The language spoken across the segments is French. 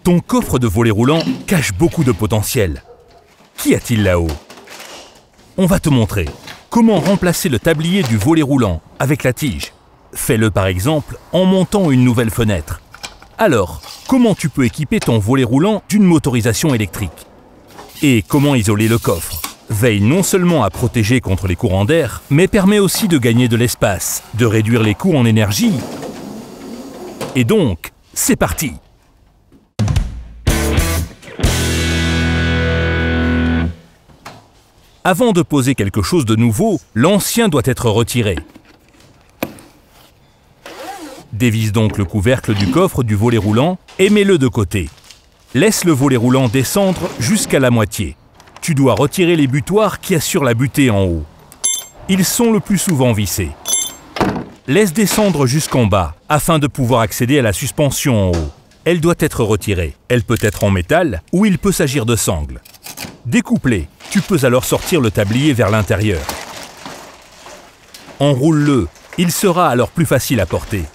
Ton coffre de volet roulant cache beaucoup de potentiel. Qu'y a-t-il là-haut? On va te montrer comment remplacer le tablier du volet roulant avec la tige. Fais-le par exemple en montant une nouvelle fenêtre. Alors, comment tu peux équiper ton volet roulant d'une motorisation électrique? Et comment isoler le coffre? Veille non seulement à protéger contre les courants d'air, mais permet aussi de gagner de l'espace, de réduire les coûts en énergie. Et donc, c'est parti! Avant de poser quelque chose de nouveau, l'ancien doit être retiré. Dévisse donc le couvercle du coffre du volet roulant et mets-le de côté. Laisse le volet roulant descendre jusqu'à la moitié. Tu dois retirer les butoirs qui assurent la butée en haut. Ils sont le plus souvent vissés. Laisse descendre jusqu'en bas afin de pouvoir accéder à la suspension en haut. Elle doit être retirée. Elle peut être en métal ou il peut s'agir de sangles. Découpe-les. Tu peux alors sortir le tablier vers l'intérieur. Enroule-le. Il sera alors plus facile à porter.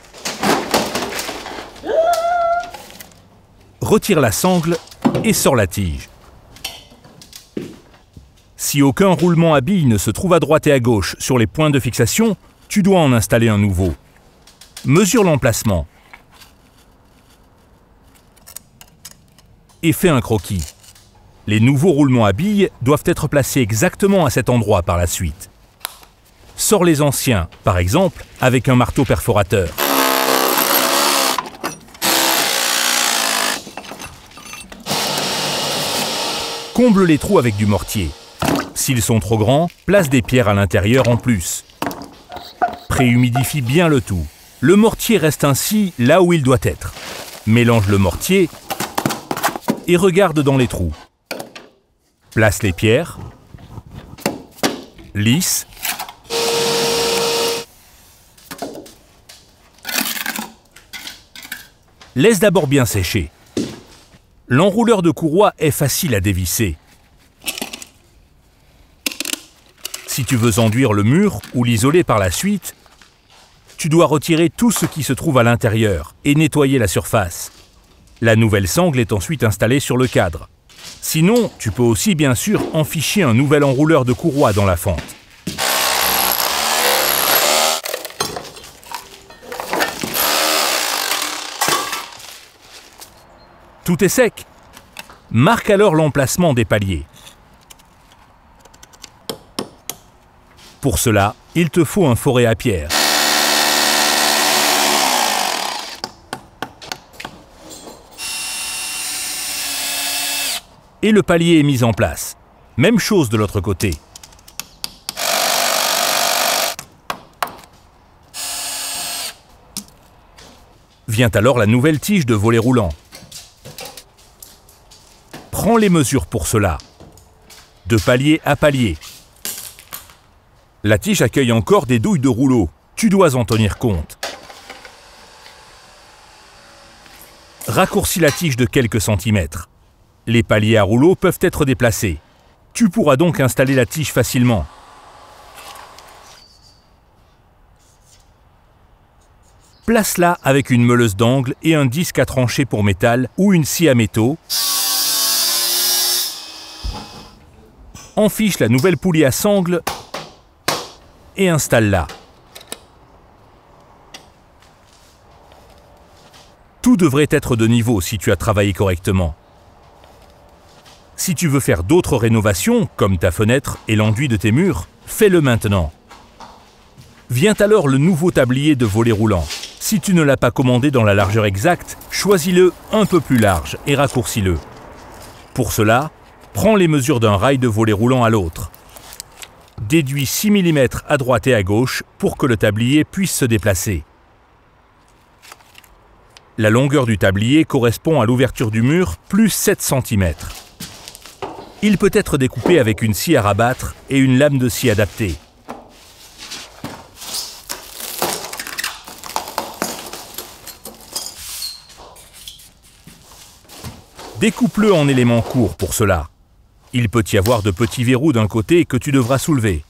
Retire la sangle et sors la tige. Si aucun roulement à billes ne se trouve à droite et à gauche sur les points de fixation, tu dois en installer un nouveau. Mesure l'emplacement. Et fais un croquis. Les nouveaux roulements à billes doivent être placés exactement à cet endroit par la suite. Sors les anciens, par exemple, avec un marteau perforateur. Comble les trous avec du mortier. S'ils sont trop grands, place des pierres à l'intérieur en plus. Préhumidifie bien le tout. Le mortier reste ainsi là où il doit être. Mélange le mortier et regarde dans les trous. Place les pierres. Lisse. Laisse d'abord bien sécher. L'enrouleur de courroie est facile à dévisser. Si tu veux enduire le mur ou l'isoler par la suite, tu dois retirer tout ce qui se trouve à l'intérieur et nettoyer la surface. La nouvelle sangle est ensuite installée sur le cadre. Sinon, tu peux aussi bien sûr enficher un nouvel enrouleur de courroie dans la fente. Tout est sec. Marque alors l'emplacement des paliers. Pour cela, il te faut un forêt à pierre. Et le palier est mis en place. Même chose de l'autre côté. Vient alors la nouvelle tige de volet roulant. Prends les mesures pour cela. De palier à palier. La tige accueille encore des douilles de rouleau. Tu dois en tenir compte. Raccourcis la tige de quelques centimètres. Les paliers à rouleau peuvent être déplacés. Tu pourras donc installer la tige facilement. Place-la avec une meuleuse d'angle et un disque à trancher pour métal ou une scie à métaux. Enfiche la nouvelle poulie à sangle et installe-la. Tout devrait être de niveau si tu as travaillé correctement. Si tu veux faire d'autres rénovations, comme ta fenêtre et l'enduit de tes murs, fais-le maintenant. Vient alors le nouveau tablier de volet roulant. Si tu ne l'as pas commandé dans la largeur exacte, choisis-le un peu plus large et raccourcis-le. Pour cela, prends les mesures d'un rail de volet roulant à l'autre. Déduis 6 mm à droite et à gauche pour que le tablier puisse se déplacer. La longueur du tablier correspond à l'ouverture du mur plus 7 cm. Il peut être découpé avec une scie à rabattre et une lame de scie adaptée. Découpe-le en éléments courts pour cela. Il peut y avoir de petits verrous d'un côté que tu devras soulever.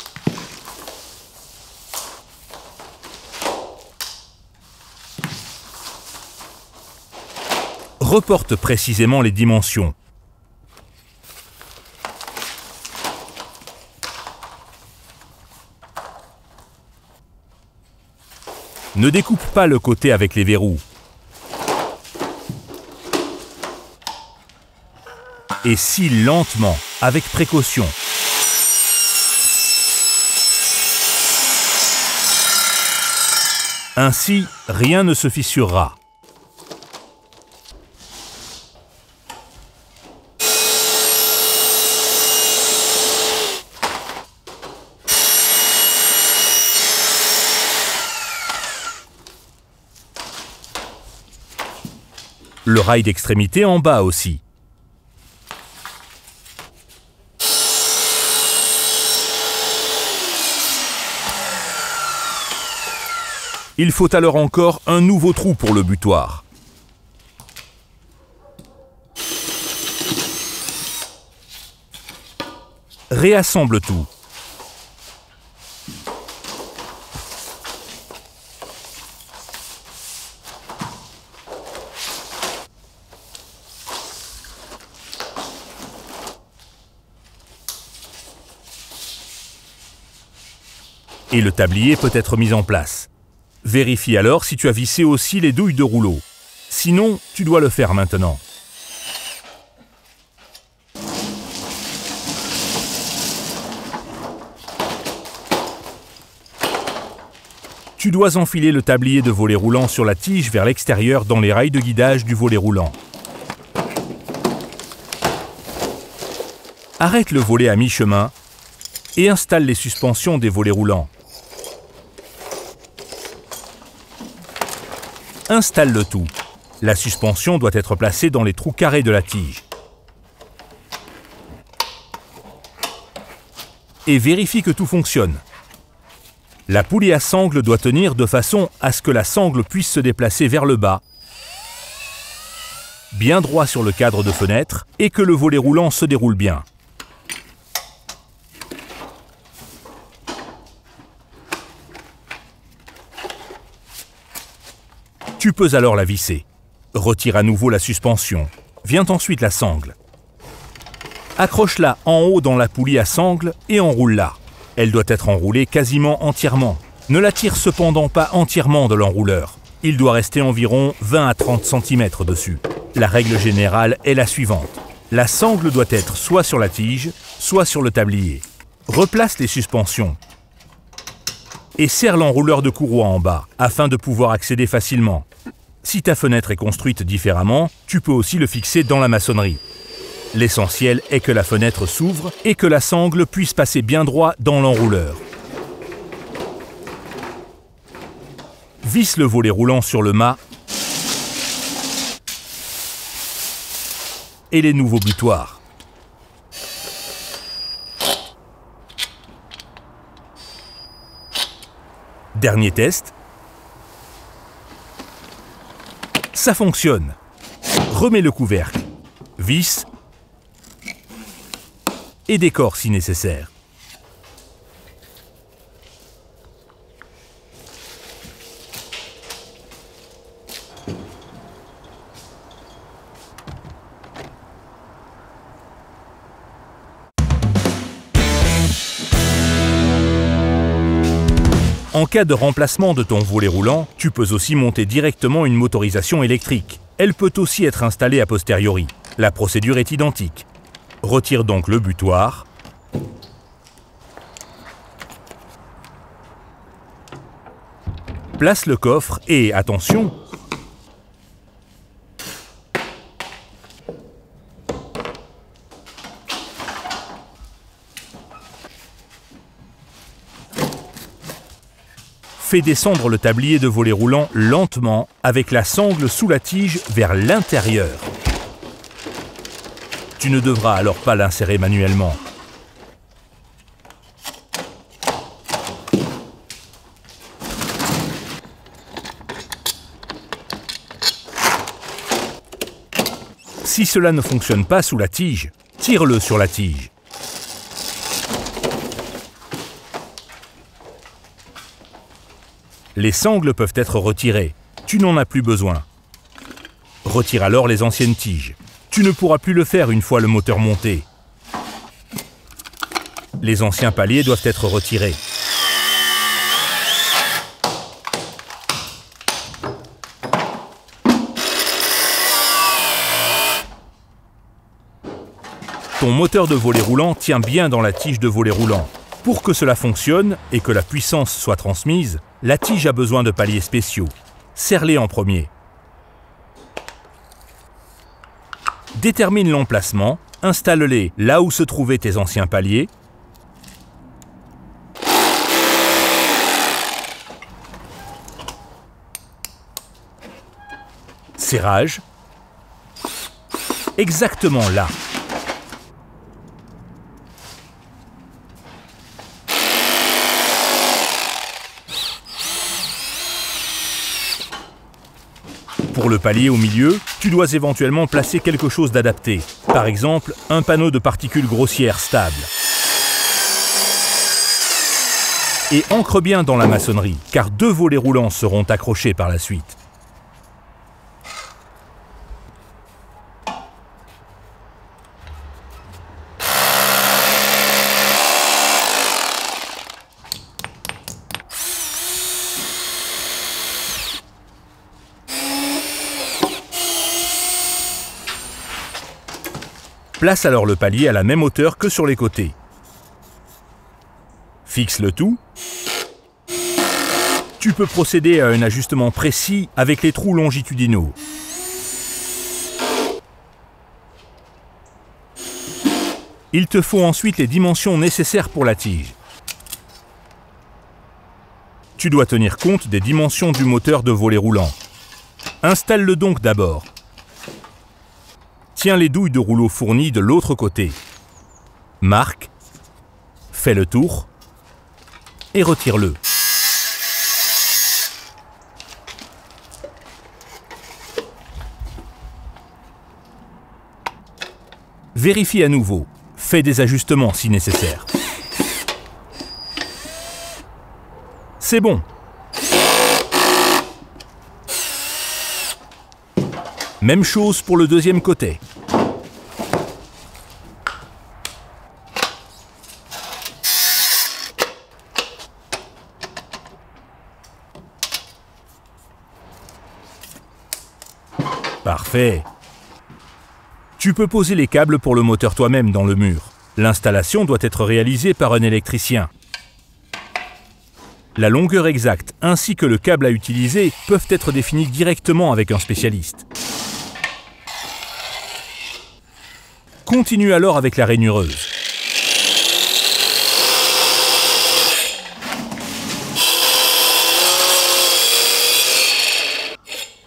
Reporte précisément les dimensions. Ne découpe pas le côté avec les verrous. Et scie lentement, avec précaution. Ainsi, rien ne se fissurera. Le rail d'extrémité en bas aussi. Il faut alors encore un nouveau trou pour le butoir. Réassemble tout. Et le tablier peut être mis en place. Vérifie alors si tu as vissé aussi les douilles de rouleau. Sinon, tu dois le faire maintenant. Tu dois enfiler le tablier de volet roulant sur la tige vers l'extérieur dans les rails de guidage du volet roulant. Arrête le volet à mi-chemin et installe les suspensions des volets roulants. Installe le tout. La suspension doit être placée dans les trous carrés de la tige. Et vérifie que tout fonctionne. La poulie à sangle doit tenir de façon à ce que la sangle puisse se déplacer vers le bas, bien droit sur le cadre de fenêtre, et que le volet roulant se déroule bien. Tu peux alors la visser. Retire à nouveau la suspension. Vient ensuite la sangle. Accroche-la en haut dans la poulie à sangle et enroule-la. Elle doit être enroulée quasiment entièrement. Ne la tire cependant pas entièrement de l'enrouleur. Il doit rester environ 20 à 30 cm dessus. La règle générale est la suivante. La sangle doit être soit sur la tige, soit sur le tablier. Replace les suspensions et serre l'enrouleur de courroie en bas, afin de pouvoir accéder facilement. Si ta fenêtre est construite différemment, tu peux aussi le fixer dans la maçonnerie. L'essentiel est que la fenêtre s'ouvre et que la sangle puisse passer bien droit dans l'enrouleur. Visse le volet roulant sur le mât et les nouveaux butoirs. Dernier test. Ça fonctionne. Remets le couvercle, visse et décore si nécessaire. En cas de remplacement de ton volet roulant, tu peux aussi monter directement une motorisation électrique. Elle peut aussi être installée a posteriori. La procédure est identique. Retire donc le butoir. Place le coffre et, attention, fais descendre le tablier de volet roulant lentement avec la sangle sous la tige vers l'intérieur. Tu ne devras alors pas l'insérer manuellement. Si cela ne fonctionne pas sous la tige, tire-le sur la tige. Les sangles peuvent être retirées. Tu n'en as plus besoin. Retire alors les anciennes tiges. Tu ne pourras plus le faire une fois le moteur monté. Les anciens paliers doivent être retirés. Ton moteur de volet roulant tient bien dans la tige de volet roulant. Pour que cela fonctionne et que la puissance soit transmise, la tige a besoin de paliers spéciaux. Serre-les en premier. Détermine l'emplacement, installe-les là où se trouvaient tes anciens paliers. Serrage. Exactement là. Pour le palier au milieu, tu dois éventuellement placer quelque chose d'adapté. Par exemple, un panneau de particules grossières stable. Et ancre bien dans la maçonnerie, car 2 volets roulants seront accrochés par la suite. Place alors le palier à la même hauteur que sur les côtés. Fixe le tout. Tu peux procéder à un ajustement précis avec les trous longitudinaux. Il te faut ensuite les dimensions nécessaires pour la tige. Tu dois tenir compte des dimensions du moteur de volet roulant. Installe-le donc d'abord. Tiens les douilles de rouleau fournies de l'autre côté. Marque, fais le tour et retire-le. Vérifie à nouveau. Fais des ajustements si nécessaire. C'est bon. Même chose pour le deuxième côté. Parfait. Tu peux poser les câbles pour le moteur toi-même dans le mur. L'installation doit être réalisée par un électricien. La longueur exacte ainsi que le câble à utiliser peuvent être définis directement avec un spécialiste. Continue alors avec la rainureuse.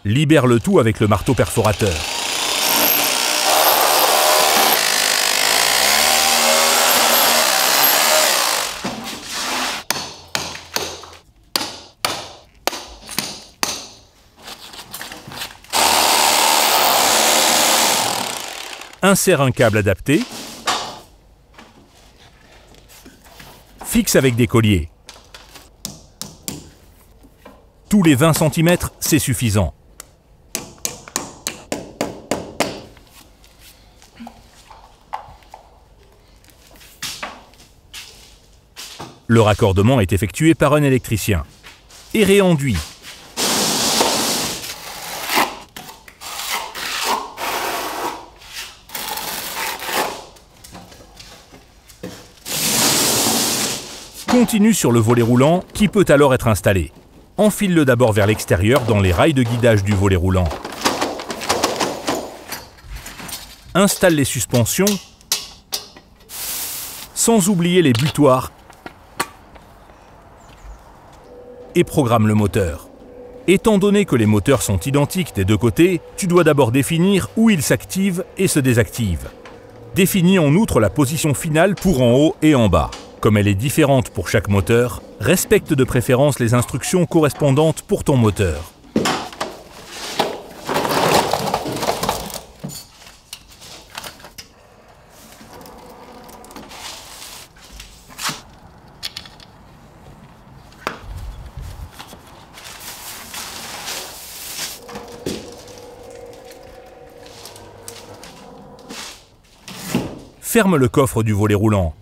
Libère le tout avec le marteau perforateur. Insère un câble adapté. Fixe avec des colliers. Tous les 20 cm, c'est suffisant. Le raccordement est effectué par un électricien. Et réenduit. Continue sur le volet roulant qui peut alors être installé. Enfile-le d'abord vers l'extérieur dans les rails de guidage du volet roulant. Installe les suspensions, sans oublier les butoirs, et programme le moteur. Étant donné que les moteurs sont identiques des deux côtés, tu dois d'abord définir où ils s'activent et se désactivent. Définis en outre la position finale pour en haut et en bas. Comme elle est différente pour chaque moteur, respecte de préférence les instructions correspondantes pour ton moteur. ferme le coffre du volet roulant.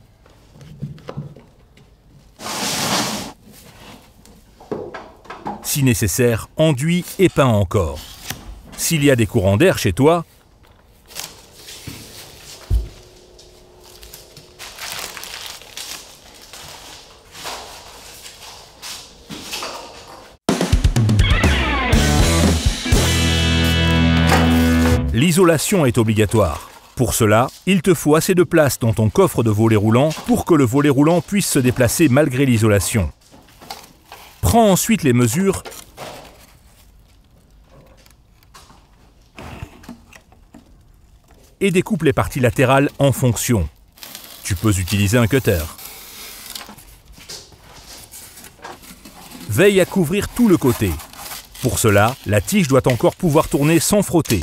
Si nécessaire, enduis et peins encore. S'il y a des courants d'air chez toi, l'isolation est obligatoire. Pour cela, il te faut assez de place dans ton coffre de volet roulant pour que le volet roulant puisse se déplacer malgré l'isolation. Prends ensuite les mesures et découpe les parties latérales en fonction. Tu peux utiliser un cutter. Veille à couvrir tout le côté. Pour cela, la tige doit encore pouvoir tourner sans frotter.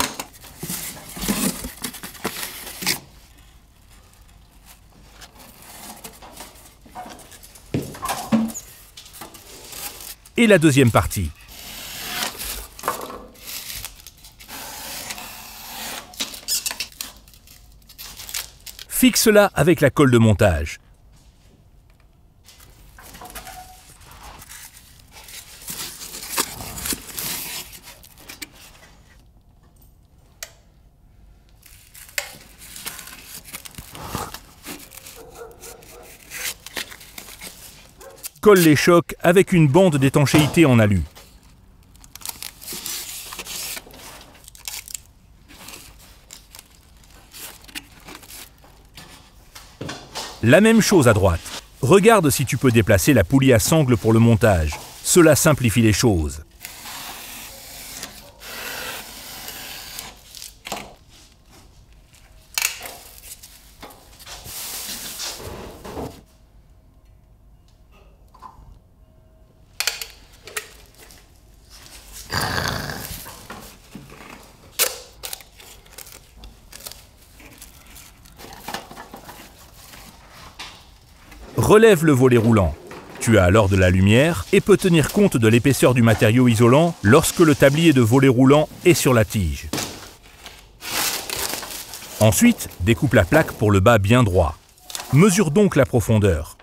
Et la deuxième partie. Fixe-la avec la colle de montage. Colle les chocs avec une bande d'étanchéité en alu. La même chose à droite. Regarde si tu peux déplacer la poulie à sangle pour le montage. Cela simplifie les choses. Relève le volet roulant. Tu as alors de la lumière et peux tenir compte de l'épaisseur du matériau isolant lorsque le tablier de volet roulant est sur la tige. Ensuite, découpe la plaque pour le bas bien droit. Mesure donc la profondeur.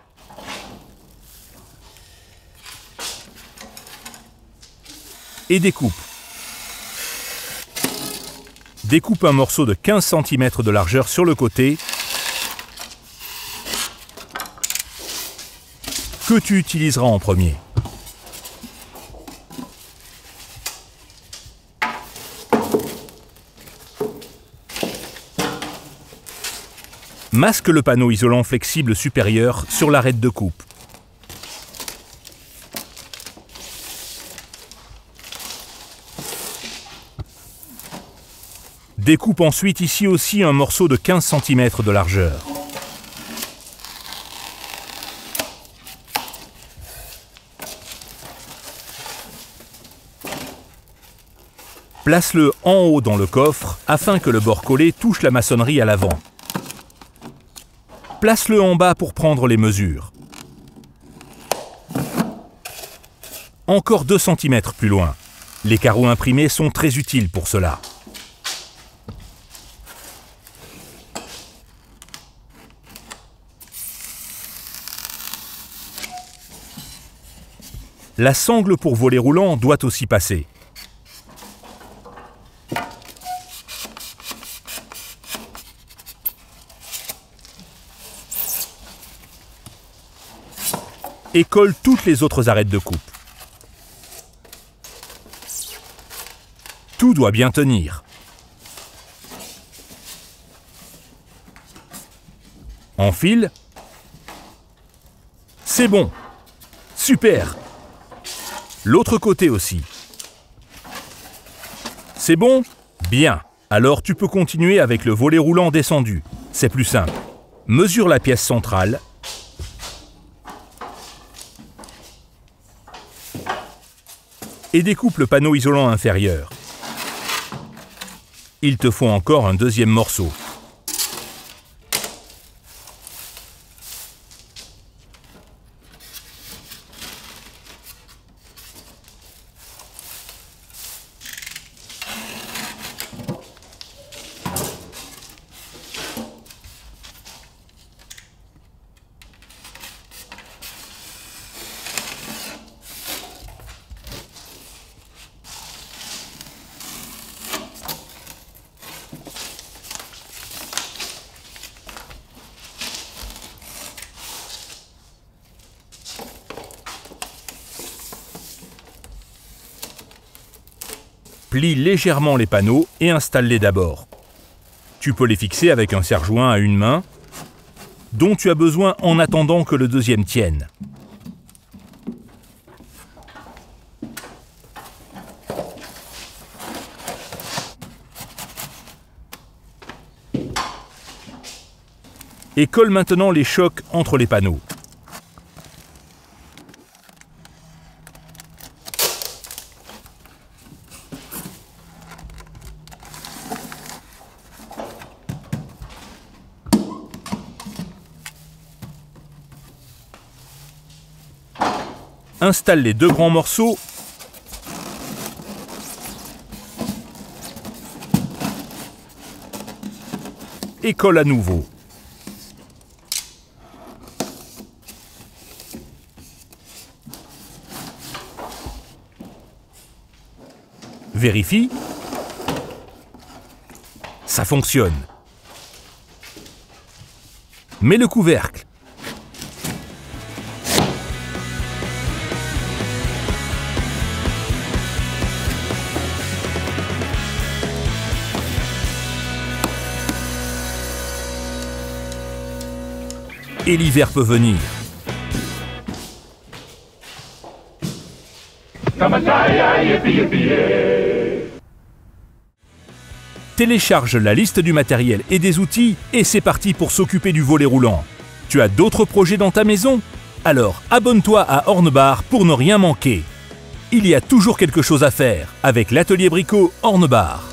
Et découpe. Découpe un morceau de 15 cm de largeur sur le côté que tu utiliseras en premier. Masque le panneau isolant flexible supérieur sur l'arête de coupe. Découpe ensuite ici aussi un morceau de 15 cm de largeur. Place-le en haut dans le coffre afin que le bord collé touche la maçonnerie à l'avant. Place-le en bas pour prendre les mesures. Encore 2 cm plus loin. Les carreaux imprimés sont très utiles pour cela. La sangle pour volet roulant doit aussi passer. Et colle toutes les autres arêtes de coupe. Tout doit bien tenir. Enfile. C'est bon. Super. L'autre côté aussi. C'est bon? Bien. Alors tu peux continuer avec le volet roulant descendu. C'est plus simple. Mesure la pièce centrale. Et découpe le panneau isolant inférieur. Il te faut encore un deuxième morceau. Plie légèrement les panneaux et installe-les d'abord. Tu peux les fixer avec un serre-joint à une main, dont tu as besoin en attendant que le deuxième tienne. Et colle maintenant les chocs entre les panneaux. Installe les deux grands morceaux et colle à nouveau. Vérifie. Ça fonctionne. Mets le couvercle. Et l'hiver peut venir. Télécharge la liste du matériel et des outils et c'est parti pour s'occuper du volet roulant. Tu as d'autres projets dans ta maison? Alors abonne-toi à Horn-Bar pour ne rien manquer. Il y a toujours quelque chose à faire avec l'atelier Brico Horn-Bar.